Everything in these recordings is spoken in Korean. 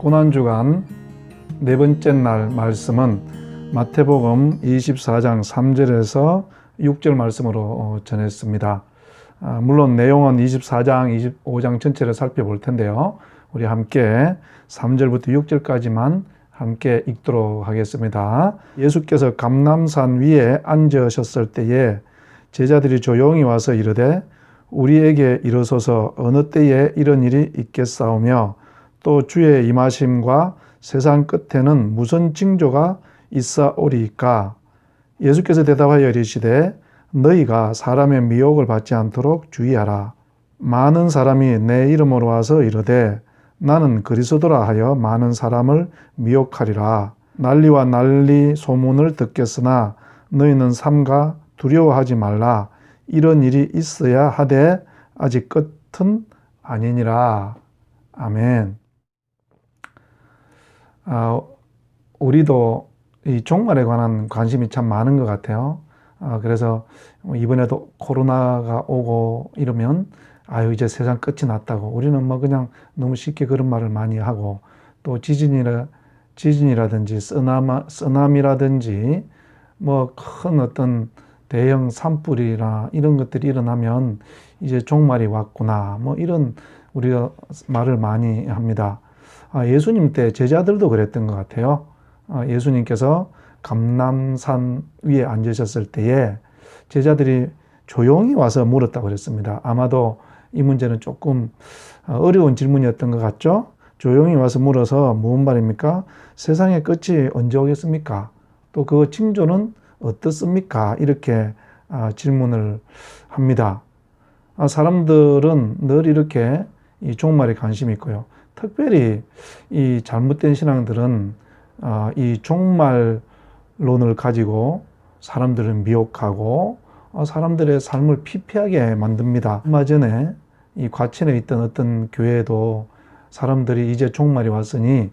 고난주간 네 번째 날 말씀은 마태복음 24장 3절에서 6절 말씀으로 전했습니다. 물론 내용은 24장, 25장 전체를 살펴볼 텐데요. 우리 함께 3절부터 6절까지만 함께 읽도록 하겠습니다. 예수께서 감람산 위에 앉으셨을 때에 제자들이 조용히 와서 이르되 우리에게 이르소서 어느 때에 이런 일이 있겠사오며 또 주의 임하심과 세상 끝에는 무슨 징조가 있사오리이까? 예수께서 대답하여 이르시되 너희가 사람의 미혹을 받지 않도록 주의하라. 많은 사람이 내 이름으로 와서 이르되 나는 그리스도라 하여 많은 사람을 미혹하리라. 난리와 난리 소문을 듣겠으나 너희는 삼가 두려워하지 말라. 이런 일이 있어야 하되 아직 끝은 아니니라. 아멘. 우리도 이 종말에 관한 관심이 참 많은 것 같아요. 그래서 이번에도 코로나가 오고 이러면 이제 세상 끝이 났다고 우리는 그냥 너무 쉽게 그런 말을 많이 하고, 또 지진이라든지 쓰나미라든지 큰 어떤 대형 산불이나 이런 것들이 일어나면 이제 종말이 왔구나 이런 우리가 말을 많이 합니다. 예수님 때 제자들도 그랬던 것 같아요. 예수님께서 감람산 위에 앉으셨을 때에 제자들이 조용히 와서 물었다고 그랬습니다. 아마도 이 문제는 조금 어려운 질문이었던 것 같죠? 조용히 와서 물어서 무슨 말입니까? 세상의 끝이 언제 오겠습니까? 또 그 징조는 어떻습니까? 이렇게 질문을 합니다. 사람들은 늘 이렇게 이 종말에 관심이 있고요. 특별히 이 잘못된 신앙들은 이 종말론을 가지고 사람들을 미혹하고 사람들의 삶을 피폐하게 만듭니다. 얼마 전에 이 과천에 있던 어떤 교회도 사람들이 이제 종말이 왔으니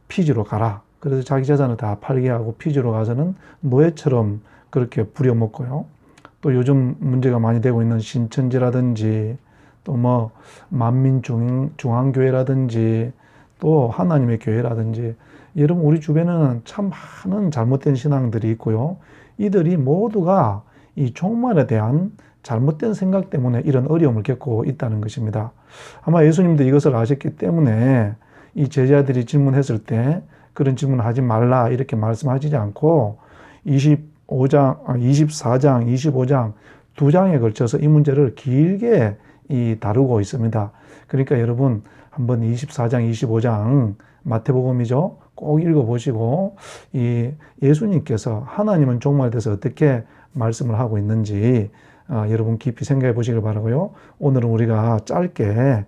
피지로 가라. 그래서 자기 재산을 다 팔게 하고 피지로 가서는 노예처럼 그렇게 부려먹고요. 또 요즘 문제가 많이 되고 있는 신천지라든지 또 만민중앙교회라든지 또 하나님의 교회라든지, 여러분 우리 주변에는 참 많은 잘못된 신앙들이 있고요. 이들이 모두가 이 종말에 대한 잘못된 생각 때문에 이런 어려움을 겪고 있다는 것입니다. 아마 예수님도 이것을 아셨기 때문에 이 제자들이 질문했을 때 그런 질문을 하지 말라 이렇게 말씀하시지 않고 24장, 25장 두 장에 걸쳐서 이 문제를 길게 다루고 있습니다. 그러니까 여러분 한번 24장, 25장 마태복음이죠. 꼭 읽어보시고 이 예수님께서 하나님은 종말에 대해서 어떻게 말씀을 하고 있는지 여러분 깊이 생각해 보시길 바라고요. 오늘은 우리가 짧게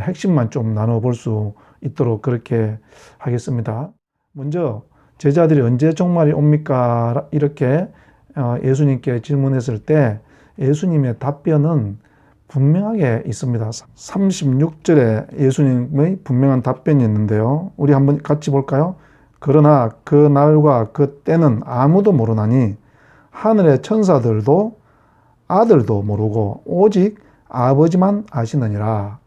핵심만 좀 나눠볼 수 있도록 그렇게 하겠습니다. 먼저 제자들이 언제 종말이 옵니까? 이렇게 예수님께 질문했을 때 예수님의 답변은 분명하게 있습니다. 36절에 예수님의 분명한 답변이 있는데요. 우리 한번 같이 볼까요? 그러나 그 날과 그 때는 아무도 모르나니 하늘의 천사들도 아들도 모르고 오직 아버지만 아시느니라.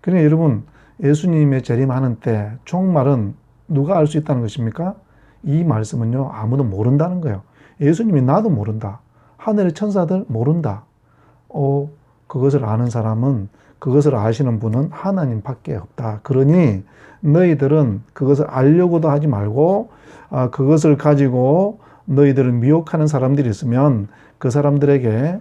그러니까 여러분 예수님의 재림하는 때 종말은 누가 알 수 있다는 것입니까? 이 말씀은요, 아무도 모른다는 거예요. 예수님이 나도 모른다. 하늘의 천사들 모른다. 그것을 아는 사람은, 그것을 아시는 분은 하나님밖에 없다. 그러니 너희들은 그것을 알려고도 하지 말고 그것을 가지고 너희들을 미혹하는 사람들이 있으면 그 사람들에게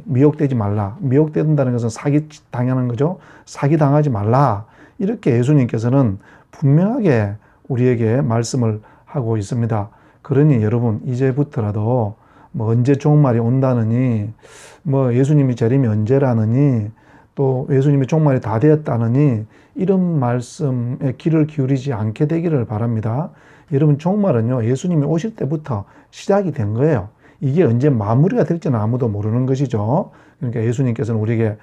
미혹되지 말라. 미혹된다는 것은 사기 당하는 거죠. 사기 당하지 말라. 이렇게 예수님께서는 분명하게 우리에게 말씀을 하고 있습니다. 그러니 여러분 이제부터라도 언제 종말이 온다느니, 예수님이 재림이 언제라느니, 또 예수님의 종말이 다 되었다느니 이런 말씀에 귀를 기울이지 않게 되기를 바랍니다. 여러분 종말은요, 예수님이 오실 때부터 시작이 된 거예요. 이게 언제 마무리가 될지는 아무도 모르는 것이죠. 그러니까 예수님께서는 우리에게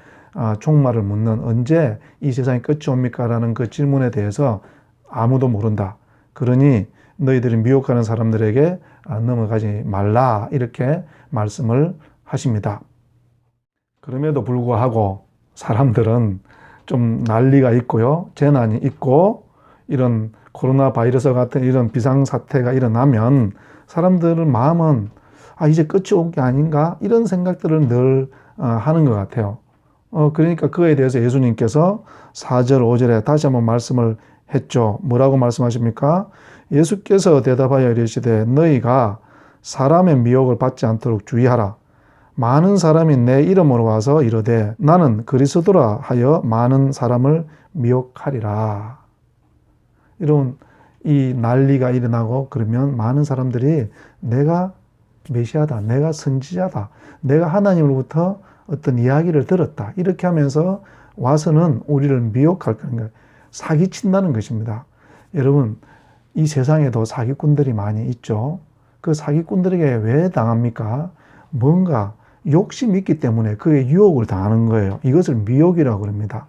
종말을 묻는 언제 이 세상이 끝이 옵니까? 라는 그 질문에 대해서 아무도 모른다. 그러니 너희들이 미혹하는 사람들에게 넘어가지 말라 이렇게 말씀을 하십니다. 그럼에도 불구하고 사람들은 좀 난리가 있고요, 재난이 있고 이런 코로나 바이러스 같은 이런 비상사태가 일어나면 사람들의 마음은 이제 끝이 온 게 아닌가 이런 생각들을 늘 하는 것 같아요. 그러니까 그에 대해서 예수님께서 4절, 5절에 다시 한번 말씀을 했죠. 뭐라고 말씀하십니까? 예수께서 대답하여 이르시되 너희가 사람의 미혹을 받지 않도록 주의하라. 많은 사람이 내 이름으로 와서 이르되 나는 그리스도라 하여 많은 사람을 미혹하리라. 이런 이 난리가 일어나고 그러면 많은 사람들이 내가 메시아다, 내가 선지자다, 내가 하나님으로부터 어떤 이야기를 들었다 이렇게 하면서 와서는 우리를 미혹할 거예요. 사기친다는 것입니다. 여러분, 이 세상에도 사기꾼들이 많이 있죠. 그 사기꾼들에게 왜 당합니까? 뭔가 욕심이 있기 때문에 그의 유혹을 당하는 거예요. 이것을 미혹이라고 그럽니다.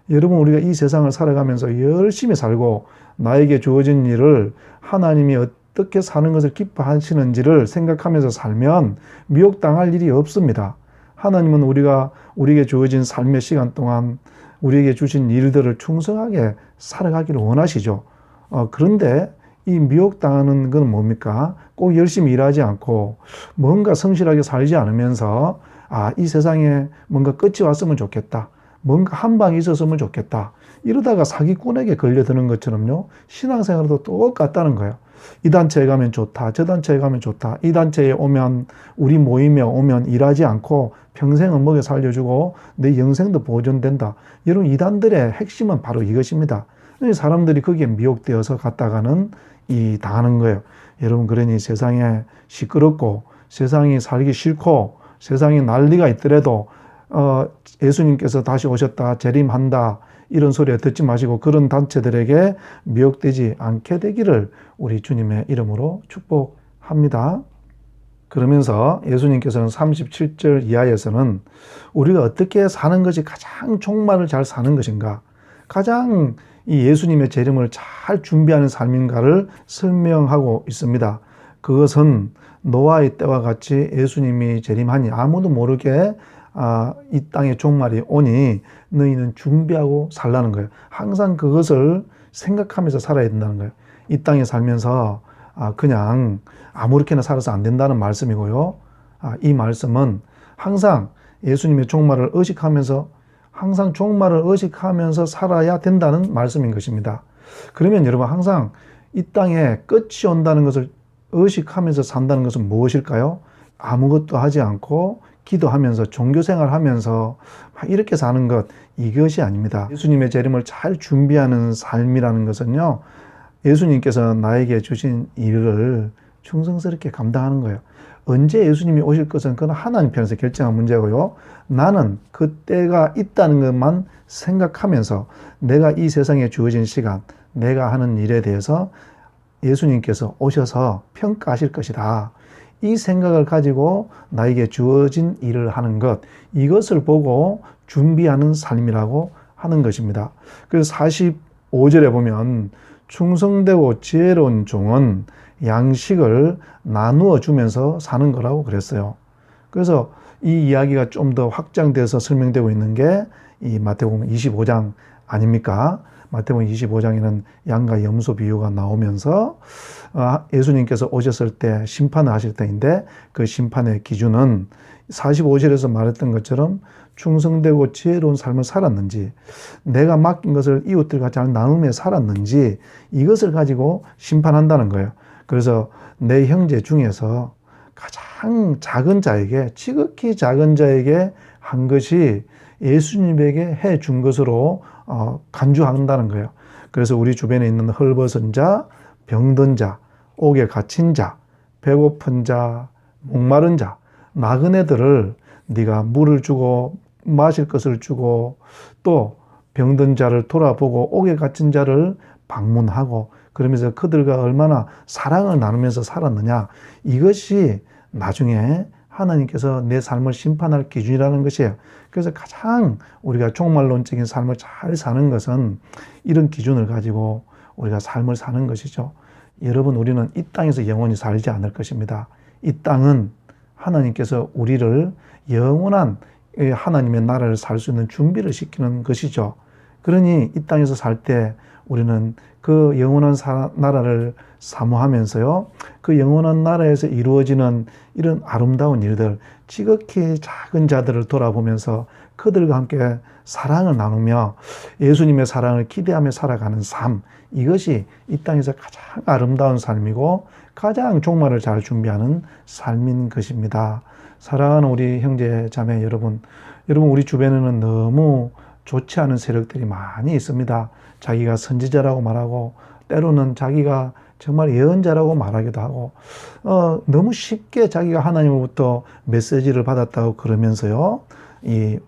여러분, 우리가 이 세상을 살아가면서 열심히 살고 나에게 주어진 일을 하나님이 어떻게 사는 것을 기뻐하시는지를 생각하면서 살면 미혹당할 일이 없습니다. 하나님은 우리에게 주어진 삶의 시간 동안 우리에게 주신 일들을 충성하게 살아가기를 원하시죠. 그런데 이 미혹당하는 건 뭡니까? 꼭 열심히 일하지 않고 뭔가 성실하게 살지 않으면서 이 세상에 뭔가 끝이 왔으면 좋겠다. 뭔가 한 방이 있었으면 좋겠다. 이러다가 사기꾼에게 걸려드는 것처럼요. 신앙생활도 똑같다는 거예요. 이 단체에 가면 좋다. 저 단체에 가면 좋다. 이 단체에 오면 우리 모임에 오면 일하지 않고 평생을 먹여 살려주고 내 영생도 보존된다. 여러분, 이단들의 핵심은 바로 이것입니다. 사람들이 거기에 미혹되어서 갔다가는 당하는 거예요. 여러분, 그러니 세상에 시끄럽고 세상이 살기 싫고 세상에 난리가 있더라도 예수님께서 다시 오셨다, 재림한다 이런 소리 듣지 마시고 그런 단체들에게 미혹되지 않게 되기를 우리 주님의 이름으로 축복합니다. 그러면서 예수님께서는 37절 이하에서는 우리가 어떻게 사는 것이 가장 종말을 잘 사는 것인가, 가장 이 예수님의 재림을 잘 준비하는 삶인가를 설명하고 있습니다. 그것은 노아의 때와 같이 예수님이 재림하니 아무도 모르게 이 땅에 종말이 오니 너희는 준비하고 살라는 거예요. 항상 그것을 생각하면서 살아야 된다는 거예요. 이 땅에 살면서 그냥 아무렇게나 살아서 안 된다는 말씀이고요. 이 말씀은 항상 예수님의 종말을 의식하면서 항상 종말을 의식하면서 살아야 된다는 말씀인 것입니다. 그러면 여러분, 항상 이 땅에 끝이 온다는 것을 의식하면서 산다는 것은 무엇일까요? 아무것도 하지 않고 기도하면서 종교생활하면서 이렇게 사는 것, 이것이 아닙니다. 예수님의 재림을 잘 준비하는 삶이라는 것은요, 예수님께서 나에게 주신 일을 충성스럽게 감당하는 거예요. 언제 예수님이 오실 것은 그건 하나님 편에서 결정한 문제고요. 나는 그때가 있다는 것만 생각하면서 내가 이 세상에 주어진 시간, 내가 하는 일에 대해서 예수님께서 오셔서 평가하실 것이다. 이 생각을 가지고 나에게 주어진 일을 하는 것, 이것을 보고 준비하는 삶이라고 하는 것입니다. 그래서 45절에 보면 충성되고 지혜로운 종은 양식을 나누어 주면서 사는 거라고 그랬어요. 그래서 이 이야기가 좀 더 확장돼서 설명되고 있는 게 이 마태복음 25장 아닙니까? 마태복음 25장에는 양과 염소 비유가 나오면서 예수님께서 오셨을 때 심판을 하실 때인데 그 심판의 기준은 45절에서 말했던 것처럼 충성되고 지혜로운 삶을 살았는지, 내가 맡긴 것을 이웃들과 잘 나누며 살았는지, 이것을 가지고 심판한다는 거예요. 그래서 내 형제 중에서 가장 작은 자에게, 지극히 작은 자에게 한 것이 예수님에게 해 준 것으로 간주한다는 거예요. 그래서 우리 주변에 있는 헐벗은 자, 병든 자, 옥에 갇힌 자, 배고픈 자, 목마른 자, 나그네들을 네가 물을 주고 마실 것을 주고 또 병든 자를 돌아보고 옥에 갇힌 자를 방문하고 그러면서 그들과 얼마나 사랑을 나누면서 살았느냐, 이것이 나중에 하나님께서 내 삶을 심판할 기준이라는 것이에요. 그래서 가장 우리가 종말론적인 삶을 잘 사는 것은 이런 기준을 가지고 우리가 삶을 사는 것이죠. 여러분, 우리는 이 땅에서 영원히 살지 않을 것입니다. 이 땅은 하나님께서 우리를 영원한 하나님의 나라를 살 수 있는 준비를 시키는 것이죠. 그러니 이 땅에서 살 때 우리는 그 영원한 나라를 사모하면서요, 그 영원한 나라에서 이루어지는 이런 아름다운 일들, 지극히 작은 자들을 돌아보면서 그들과 함께 사랑을 나누며 예수님의 사랑을 기대하며 살아가는 삶, 이것이 이 땅에서 가장 아름다운 삶이고 가장 종말을 잘 준비하는 삶인 것입니다. 사랑하는 우리 형제 자매 여러분, 우리 주변에는 너무 좋지 않은 세력들이 많이 있습니다. 자기가 선지자라고 말하고 때로는 자기가 정말 예언자라고 말하기도 하고 너무 쉽게 자기가 하나님으로부터 메시지를 받았다고 그러면서요,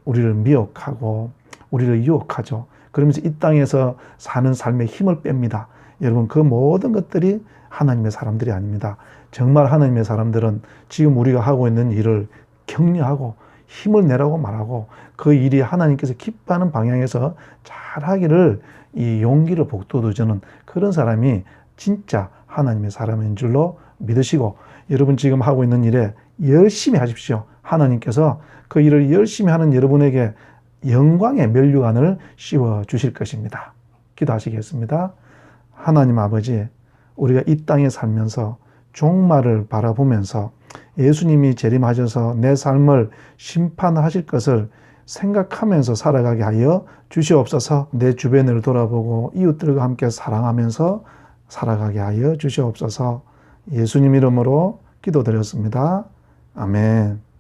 우리를 미혹하고 우리를 유혹하죠. 그러면서 이 땅에서 사는 삶에 힘을 뺍니다. 여러분, 그 모든 것들이 하나님의 사람들이 아닙니다. 정말 하나님의 사람들은 지금 우리가 하고 있는 일을 격려하고 힘을 내라고 말하고 그 일이 하나님께서 기뻐하는 방향에서 잘하기를 이 용기를 북돋워주는 그런 사람이 진짜 하나님의 사람인 줄로 믿으시고, 여러분 지금 하고 있는 일에 열심히 하십시오. 하나님께서 그 일을 열심히 하는 여러분에게 영광의 면류관을 씌워 주실 것입니다. 기도하시겠습니다. 하나님 아버지, 우리가 이 땅에 살면서 종말을 바라보면서 예수님이 재림하셔서 내 삶을 심판하실 것을 생각하면서 살아가게 하여 주시옵소서. 내 주변을 돌아보고 이웃들과 함께 사랑하면서 살아가게 하여 주시옵소서. 예수님 이름으로 기도드렸습니다. 아멘.